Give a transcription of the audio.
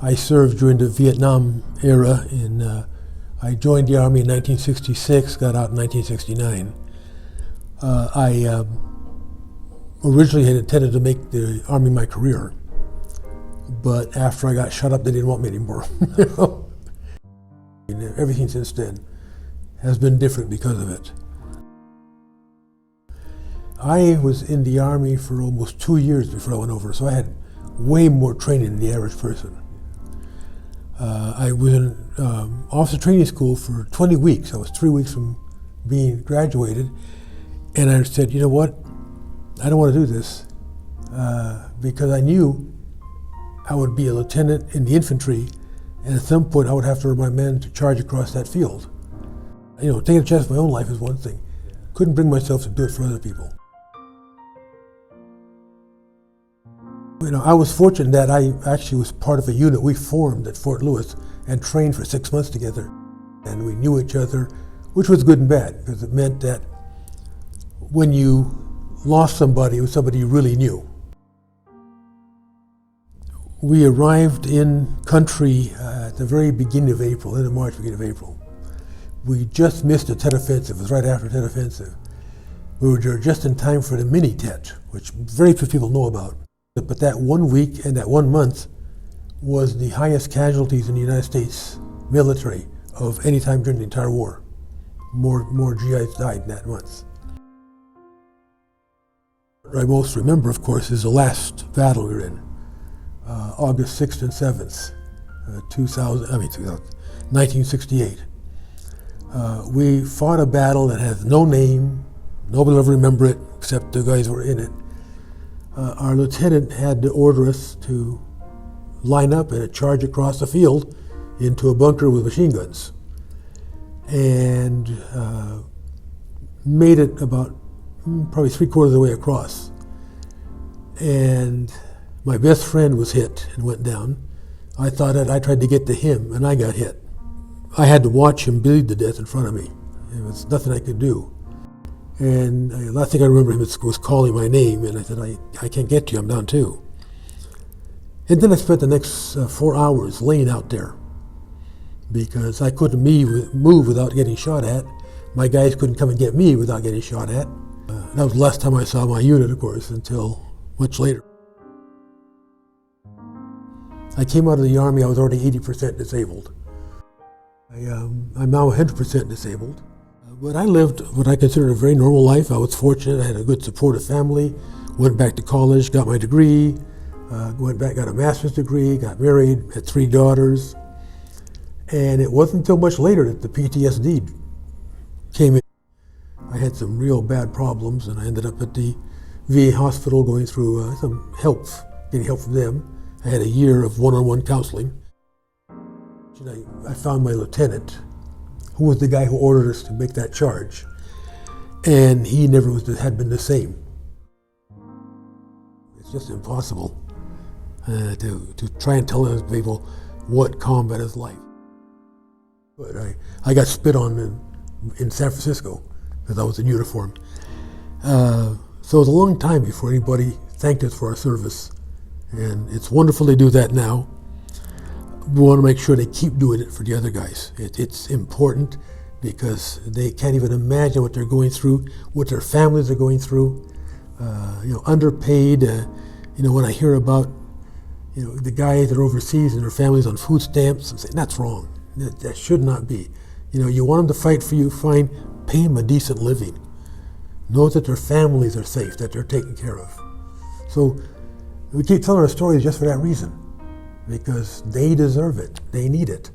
I served during the Vietnam era. I joined the Army in 1966, got out in 1969. I originally had intended to make the Army my career, but after I got shot up, they didn't want me anymore. Everything since then has been different because of it. I was in the Army for almost 2 years before I went over, so I had way more training than the average person. I was in officer training school for 20 weeks. I was 3 weeks from being graduated, and I said, you know what, I don't want to do this, because I knew I would be a lieutenant in the infantry, and at some point I would have to order my men to charge across that field. You know, taking a chance on my own life is one thing. Couldn't bring myself to do it for other people. You know, I was fortunate that I actually was part of a unit we formed at Fort Lewis and trained for 6 months together. And we knew each other, which was good and bad, because it meant that when you lost somebody, it was somebody you really knew. We arrived in country at the very beginning of April, end of March, beginning of April. We just missed the Tet Offensive. It was right after the Tet Offensive. We were there just in time for the mini Tet, which very few people know about. But that 1 week and that 1 month was the highest casualties in the United States military of any time during the entire war. More GIs died in that month. What I most remember, of course, is the last battle we were in, August 6th and 7th, 1968. We fought a battle that has no name. Nobody will ever remember it except the guys who were in it. Our lieutenant had to order us to line up and charge across the field into a bunker with machine guns, and made it about probably 3/4 of the way across. And my best friend was hit and went down. I thought that I tried to get to him, and I got hit. I had to watch him bleed to death in front of me. There was nothing I could do. And the last thing I remember him was calling my name, and I said, I can't get to you, I'm down too. And then I spent the next 4 hours laying out there because I couldn't move without getting shot at. My guys couldn't come and get me without getting shot at. That was the last time I saw my unit, of course, until much later. I came out of the Army, I was already 80% disabled. I'm now 100% disabled. But I lived what I considered a very normal life. I was fortunate. I had a good supportive family. Went back to college, got my degree. Went back, got a master's degree, got married, had 3 daughters. And it wasn't until much later that the PTSD came in. I had some real bad problems, and I ended up at the VA hospital going through some help, getting help from them. I had a year of one-on-one counseling. I found my lieutenant, who was the guy who ordered us to make that charge, and he never had been the same. It's just impossible to try and tell those people what combat is like. But I got spit on in San Francisco because I was in uniform. So it was a long time before anybody thanked us for our service, and it's wonderful they do that now. We want to make sure they keep doing it for the other guys. It's important because they can't even imagine what they're going through, what their families are going through. Underpaid. When I hear about, the guys that are overseas and their families on food stamps, I'm saying that's wrong. That should not be. You want them to fight for you, fine. Pay them a decent living. Know that their families are safe, that they're taken care of. So we keep telling our stories just for that reason. Because they deserve it. They need it.